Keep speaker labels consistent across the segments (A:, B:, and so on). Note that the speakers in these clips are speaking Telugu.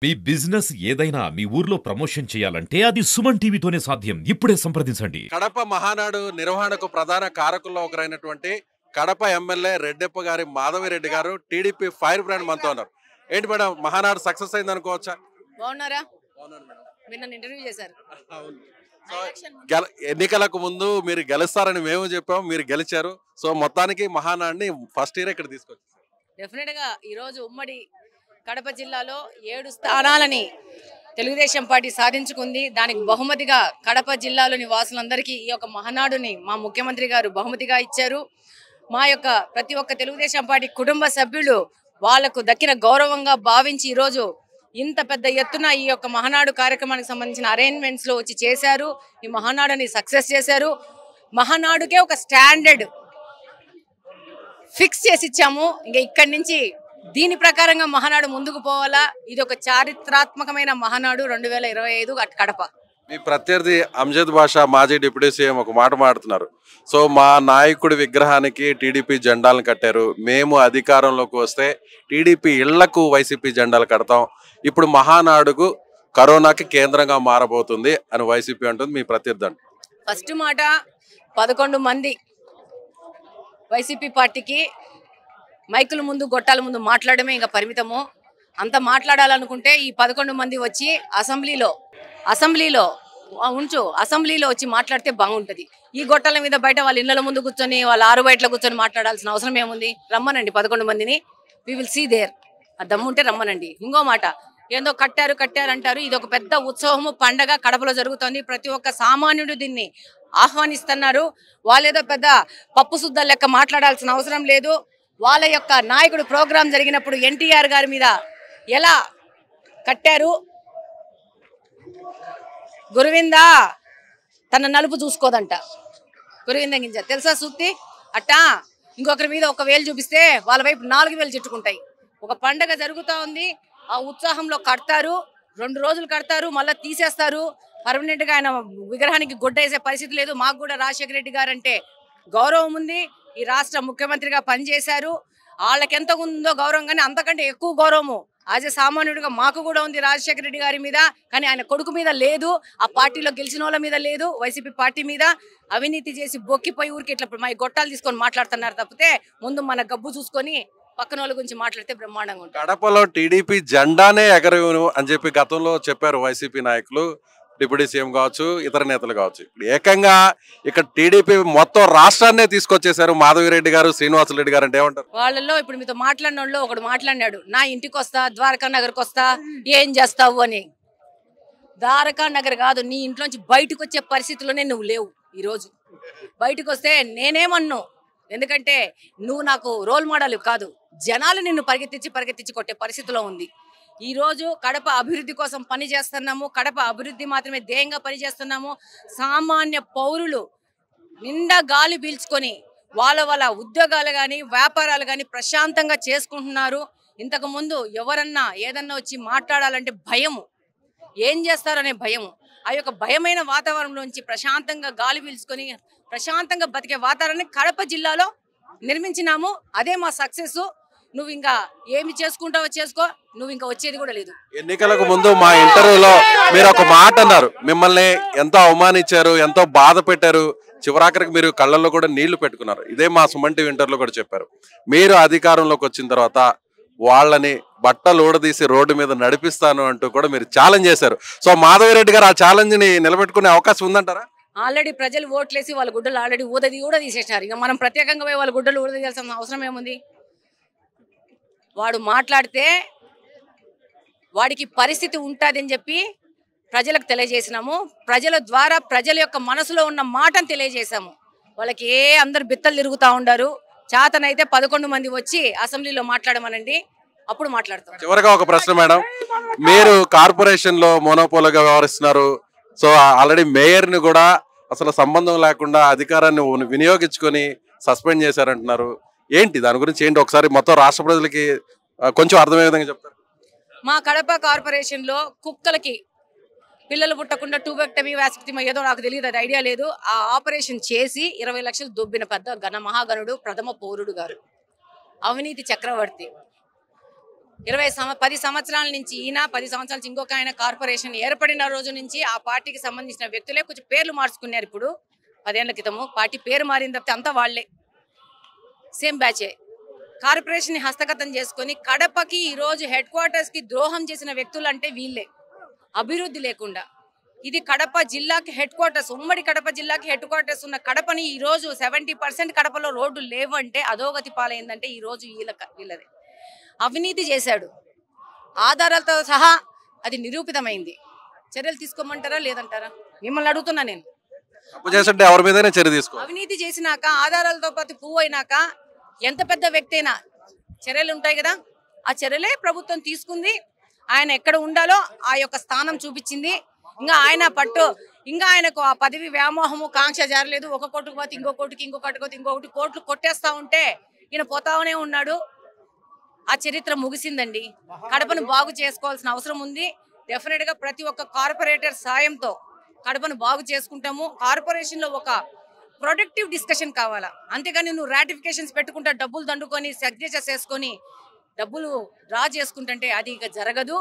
A: మీ బిజినెస్ ఏదైనా మీ ఊర్లో ప్రమోషన్ చేయాలంటే అది సుమన్ టీవీతోనే సాధ్యం. ఇప్పుడే సంప్రదించండి.
B: కడప మహానాడు నిర్వహణకు ప్రధాన కారకుల్లో ఒకరైనటువంటి కడప ఎమ్మెల్యే రెడ్డెప్ప గారి మాధవిరెడ్డి గారు టీడీపీ ఫైర్ బ్రాండ్ మనతో ఉన్నారు. ఏంటి మేడం, మహానాడు సక్సెస్ అయింది అనుకోవచ్చా?
C: బాగున్నారా? మీరు నన్ను ఇంటర్వ్యూ చేశారు.
B: సో ఎన్నికలకు ముందు మీరు గెలుస్తారని మేము చెప్పాము, మీరు గెలిచారు. సో మొత్తానికి మహానాడిని ఫస్ట్ ఇయర్ ఇక్కడ తీసుకొచ్చారు.
C: డెఫినెట్ గా ఈరోజు ఉమ్మడి కడప జిల్లాలో 7 స్థానాలని తెలుగుదేశం పార్టీ సాధించుకుంది. దానికి బహుమతిగా కడప జిల్లాలోని వాసులందరికీ ఈ యొక్క మహానాడుని మా ముఖ్యమంత్రి గారు బహుమతిగా ఇచ్చారు. మా యొక్క ప్రతి ఒక్క తెలుగుదేశం పార్టీ కుటుంబ సభ్యులు వాళ్లకు దక్కిన గౌరవంగా భావించి ఈరోజు ఇంత పెద్ద ఎత్తున ఈ యొక్క మహానాడు కార్యక్రమానికి సంబంధించిన అరేంజ్మెంట్స్ లో వచ్చి చేశారు. ఈ మహానాడుని సక్సెస్ చేశారు. మహానాడుకే ఒక స్టాండర్డ్ ఫిక్స్ చేసి ఇచ్చాము. ఇంకా ఇక్కడి నుంచి దీని ప్రకారంగా మహానాడు ముందుకు పోవాలా. ఇది ఒక చారిత్రాత్మకమైన మహానాడు 2025 కడప.
B: మీ ప్రత్యర్థి అంజద్ బాషా మాజీ డిప్యూటీ సీఎం ఒక మాట మాడుతున్నారు. సో మా నాయకుడి విగ్రహానికి టీడీపీ జెండాలను కట్టారు, మేము అధికారంలోకి వస్తే టీడీపీ ఇళ్లకు వైసీపీ జెండాలు కడతాం, ఇప్పుడు మహానాడుకు కరోనాకి కేంద్రంగా మారబోతుంది అని వైసీపీ అంటుంది. మీ ప్రత్యర్థి అంట
C: ఫస్ట్ మాట 11 మంది వైసీపీ పార్టీకి మైకుల ముందు గొట్టాల ముందు మాట్లాడమే ఇంకా పరిమితము. అంత మాట్లాడాలనుకుంటే ఈ 11 మంది వచ్చి అసెంబ్లీలో వచ్చి మాట్లాడితే బాగుంటుంది. ఈ గొట్టాల మీద బయట వాళ్ళ ఇళ్ల ముందు కూర్చొని వాళ్ళ 6 బయటలో కూర్చొని మాట్లాడాల్సిన అవసరం ఏముంది? రమ్మనండి 11 మందిని, వి విల్ సీ దేర్. ఆ దమ్ముంటే రమ్మనండి. ఇంకో మాట, ఏందో కట్టారు అంటారు. ఇది ఒక పెద్ద ఉత్సవము, పండగ కడపలో జరుగుతోంది. ప్రతి ఒక్క సామాన్యుడు దీన్ని ఆహ్వానిస్తున్నారు. వాళ్ళేదో పెద్ద పప్పు శుద్ధ లెక్క మాట్లాడాల్సిన అవసరం లేదు. వాళ్ళ యొక్క నాయకుడు ప్రోగ్రాం జరిగినప్పుడు ఎన్టీఆర్ గారి మీద ఎలా కట్టారు, గురువింద తన నలుపు చూసుకోదంట, గురువింద గింజ తెలుసా సూక్తి? అట్టా ఇంకొకరి మీద 1 వేలు చూపిస్తే వాళ్ళ వైపు 4 వేలు చుట్టుకుంటాయి. ఒక పండగ జరుగుతూ ఉంది, ఆ ఉత్సాహంలో కడతారు, 2 రోజులు కడతారు, మళ్ళీ తీసేస్తారు. పర్మనెంట్ గా ఆయన విగ్రహానికి గుడ్డ వేసే పరిస్థితి లేదు. మాకు కూడా రాజశేఖర రెడ్డి గారు అంటే గౌరవం ఉంది. ఈ రాష్ట్ర ముఖ్యమంత్రిగా పనిచేశారు. వాళ్ళకెంత ఉందో గౌరవం, కానీ అంతకంటే ఎక్కువ గౌరవము యాజ్ ఎ సామాన్యుడిగా మాకు కూడా ఉంది రాజశేఖర రెడ్డి గారి మీద. కానీ ఆయన కొడుకు మీద లేదు, ఆ పార్టీలో గెలిచిన వాళ్ళ మీద లేదు, వైసీపీ పార్టీ మీద. అవినీతి చేసి బొక్కిపోయి ఊరికి ఇట్లా మా గొట్టాలు తీసుకొని మాట్లాడుతున్నారు తప్పితే ముందు మన గబ్బు చూసుకొని పక్కన వాళ్ళ గురించి మాట్లాడితే బ్రహ్మాండంగా ఉంటుంది.
B: కడపలో టీడీపీ జెండానే ఎగరవును అని చెప్పి గతంలో చెప్పారు వైసీపీ నాయకులు, డిప్యూటీ సీఎం కావచ్చు, ఇతర నేతలు కావచ్చు. ఏకంగా ఇక్కడ టీడీపీ మొత్తం రాష్ట్రాన్నే తీసుకొచ్చేసారు మాధవిరెడ్డి గారు, శ్రీనివాసరెడ్డి గారు. అంటే ఏమంటారు?
C: వాళ్ళలో ఇప్పుడు మీతో మాట్లాడిన వాళ్ళు ఒకడు మాట్లాడినాడు, నా ఇంటికి వస్తా, ద్వారకా నగర్కి వస్తా, ఏం చేస్తావు అని. ద్వారకా నగర్ కాదు, నీ ఇంట్లోంచి బయటకు వచ్చే పరిస్థితిలోనే నువ్వు లేవు. ఈరోజు బయటకు వస్తే నేనేమన్ను, ఎందుకంటే నువ్వు నాకు రోల్ మోడల్ కాదు. జనాలు నిన్ను పరిగెత్తించి కొట్టే పరిస్థితిలో ఉంది. ఈ రోజు కడప అభివృద్ధి కోసం పని చేస్తున్నాము. కడప అభివృద్ధి మాత్రమే ధ్యేయంగా పనిచేస్తున్నాము. సామాన్య పౌరులు నిండా గాలి పీల్చుకొని వాళ్ళ ఉద్యోగాలు కానీ వ్యాపారాలు కానీ ప్రశాంతంగా చేసుకుంటున్నారు. ఇంతకు ముందు ఎవరన్నా ఏదన్నా వచ్చి మాట్లాడాలంటే భయము, ఏం చేస్తారనే భయము. ఆ యొక్క భయమైన వాతావరణం నుంచి ప్రశాంతంగా గాలి పీల్చుకొని ప్రశాంతంగా బతికే వాతావరణాన్ని కడప జిల్లాలో నిర్మించినాము. అదే మా సక్సెస్. నువ్వు ఇంకా ఏమి చేసుకుంటావో చేసుకో, నువ్వు ఇంకా వచ్చేది కూడా లేదు.
B: ఎన్నికలకు ముందు మా ఇంటర్వ్యూలో మీరు ఒక మాట అన్నారు, మిమ్మల్ని ఎంతో అవమానించారు, ఎంతో బాధ పెట్టారు, చివరాఖరికి మీరు కళ్ళల్లో కూడా నీళ్లు పెట్టుకున్నారు. ఇదే మా సుమన్ టీవీ ఇంటర్వ్యూలో కూడా చెప్పారు. మీరు అధికారంలోకి వచ్చిన తర్వాత వాళ్ళని బట్టలు ఊడదీసి రోడ్డు మీద నడిపిస్తాను అంటూ కూడా మీరు ఛాలెంజ్ చేశారు. సో మాధవిరెడ్డి గారు ఆ ఛాలెంజ్ ని నిలబెట్టుకునే అవకాశం ఉందంటారా?
C: ఆల్రెడీ ప్రజలు ఓట్లేసి వాళ్ళ గుడ్డలు ఆల్రెడీ కూడా తీసేసినారు. ఇంకా మనం ప్రత్యేకంగా పోయి వాళ్ళ గుడ్డలు ఊడదీయాల్సిన అవసరం ఏముంది? వాడు మాట్లాడితే వాడికి పరిస్థితి ఉంటుందని చెప్పి ప్రజలకు తెలియజేసినాము. ప్రజల ద్వారా ప్రజల యొక్క మనసులో ఉన్న మాటను తెలియజేశాము. వాళ్ళకి అందరు బిత్తలు తిరుగుతూ ఉండారు. చేతనైతే 11 మంది వచ్చి అసెంబ్లీలో మాట్లాడమనండి, అప్పుడు మాట్లాడతాం.
B: చివరిగా ఒక ప్రశ్న మేడం, మీరు కార్పొరేషన్ లో మోనోపోల్గా వ్యవహరిస్తున్నారు. సో ఆల్రెడీ మేయర్ ని కూడా అసలు సంబంధం లేకుండా అధికారాన్ని వినియోగించుకొని సస్పెండ్ చేశారంటున్నారు. ఏంటి దాని గురించి ఏంటి? ఒకసారి మొత్తం రాష్ట్ర ప్రజలకి కొంచెం అర్థమయ్యే విధంగా చెప్తారు.
C: మా కడప కార్పొరేషన్ లో కుక్కలకి పిల్లలు పుట్టకుండా టూబెక్టమీ వ్యాసక్టమీ ఏదో నాకు తెలియదు, అది ఐడియా లేదు. ఆ ఆపరేషన్ చేసి 20 లక్షలు దొబ్బిన పెద్ద మహాగణుడు ప్రథమ పౌరుడు గారు, అవినీతి చక్రవర్తి. 10 సంవత్సరాల నుంచి ఈయన, 10 సంవత్సరాల నుంచి ఇంకొక ఆయన కార్పొరేషన్ ఏర్పడిన రోజు నుంచి ఆ పార్టీకి సంబంధించిన వ్యక్తులే కొంచెం పేర్లు మార్చుకున్నారు. ఇప్పుడు 10 ఏళ్ల క్రితము పార్టీ పేరు మారిన తప్పితే అంతా వాళ్లే, సేమ్ బ్యాచే. కార్పొరేషన్ హస్తగతం చేసుకొని కడపకి ఈరోజు హెడ్ క్వార్టర్స్కి ద్రోహం చేసిన వ్యక్తులు అంటే వీళ్ళే. అభివృద్ధి లేకుండా ఇది కడప జిల్లాకి హెడ్ క్వార్టర్స్, ఉమ్మడి కడప జిల్లాకి హెడ్ క్వార్టర్స్ ఉన్న కడపని ఈరోజు 70% కడపలో రోడ్డు లేవంటే, అధోగతి పాలైందంటే ఈరోజు వీళ్ళదే. అవినీతి చేశాడు, ఆధారాలతో సహా అది నిరూపితమైంది. చర్యలు తీసుకోమంటారా లేదంటారా? మిమ్మల్ని అడుగుతున్నా నేను.
B: తప్పు చేస్తుంటే ఎవరి మీదైనా చర్య తీసుకో.
C: అవినీతి చేసినాక ఆధారాలతో పాటు పువ్వు అయినాక ఎంత పెద్ద వ్యక్తి అయినా చర్యలు ఉంటాయి కదా, ఆ చర్యలే ప్రభుత్వం తీసుకుంది. ఆయన ఎక్కడ ఉండాలో ఆ యొక్క స్థానం చూపించింది. ఇంకా ఆయనకు ఆ పదవి వ్యామోహము కాంక్ష జారలేదు. ఒక కోటుకు పోతే ఇంకో కోటికి, ఇంకొకటి పోతే ఇంకొకటి, కోట్లు కొట్టేస్తా ఉంటే ఈయన పోతానే ఉన్నాడు. ఆ చరిత్ర ముగిసిందండి. కడపను బాగు చేసుకోవాల్సిన అవసరం ఉంది. డెఫినెట్ గా ప్రతి ఒక్క కార్పొరేటర్ సాయంతో కడపను బాగు చేసుకుంటాము. కార్పొరేషన్ లో ఒక ప్రొడక్టివ్ డిస్కషన్ కావాలా, అంతేగాని నువ్వు రాటిఫికేషన్స్ పెట్టుకుంటా డబ్బులు దండుకొని సిగ్నేచర్స్ చేసుకొని డబ్బులు డ్రా చేసుకుంటుంటే అది ఇక జరగదు.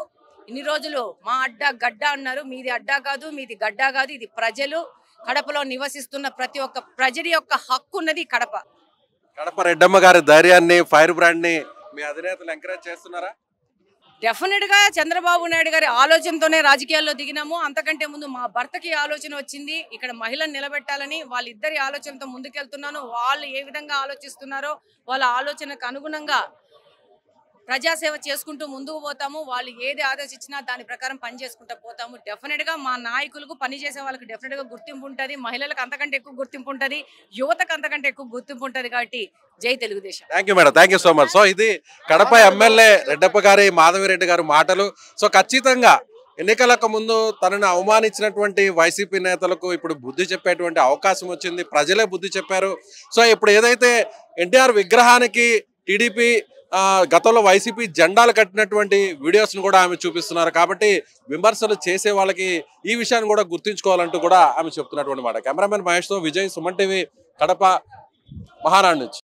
C: ఇన్ని రోజులు మా అడ్డా గడ్డ అన్నారు, మీది అడ్డా కాదు, మీది గడ్డ కాదు, ఇది ప్రజలు. కడపలో నివసిస్తున్న ప్రతి ఒక్క ప్రజల యొక్క హక్కు ఉన్నది కడప.
B: కడప రెడ్డమ్మ గారి ధైర్యాన్ని, ఫైర్ బ్రాండ్ ని మీ అధినేతలు ఎంకరేజ్ చేస్తున్నారా?
C: డెఫినెట్ గా చంద్రబాబు నాయుడు గారి ఆలోచనతోనే రాజకీయాల్లో దిగినాము. అంతకంటే ముందు మా భర్తకి ఆలోచన వచ్చింది, ఇక్కడ మహిళను నిలబెట్టాలని. వాళ్ళిద్దరి ఆలోచనతో ముందుకెళ్తున్నాను. వాళ్ళు ఏ విధంగా ఆలోచిస్తున్నారో వాళ్ళ ఆలోచనకు అనుగుణంగా ప్రజాసేవ చేసుకుంటూ ముందుకు పోతాము. వాళ్ళు ఏది ఆలోచించినా దాని ప్రకారం పని చేసుకుంటూ పోతాము. డెఫినెట్ గా మా నాయకులకు, పని చేసే వాళ్ళకి డెఫినెట్ గా గుర్తింపు ఉంటుంది. మహిళలకు అంతకంటే ఎక్కువ గుర్తింపు ఉంటుంది, యువతకు అంతకంటే ఎక్కువ గుర్తింపు ఉంటుంది. కాబట్టి జై Telugu Desam.
B: Thank you madam, thank you so much. So ఇది కడప ఎమ్మెల్యే రెడ్డప్ప గారి మాధవిరెడ్డి గారి మాటలు. సో ఖచ్చితంగా ఎన్నికలకు ముందు తనను అవమానించినటువంటి వైసీపీ నేతలకు ఇప్పుడు బుద్ధి చెప్పేటువంటి అవకాశం వచ్చింది. ప్రజలే బుద్ధి చెప్పారు. సో ఇప్పుడు ఏదైతే ఎన్టీఆర్ విగ్రహానికి టీడీపీ గతంలో వైసీపీ జెండాలు కట్టినటువంటి వీడియోస్ను కూడా ఆమె చూపిస్తున్నారు. కాబట్టి విమర్శలు చేసే వాళ్ళకి ఈ విషయాన్ని కూడా గుర్తుంచుకోవాలంటూ కూడా ఆమె చెప్తున్నటువంటి మాట. కెమెరామెన్ మహేష్తో విజయ్, సుమన్ టీవీ, కడప, మహానాడు నుంచి.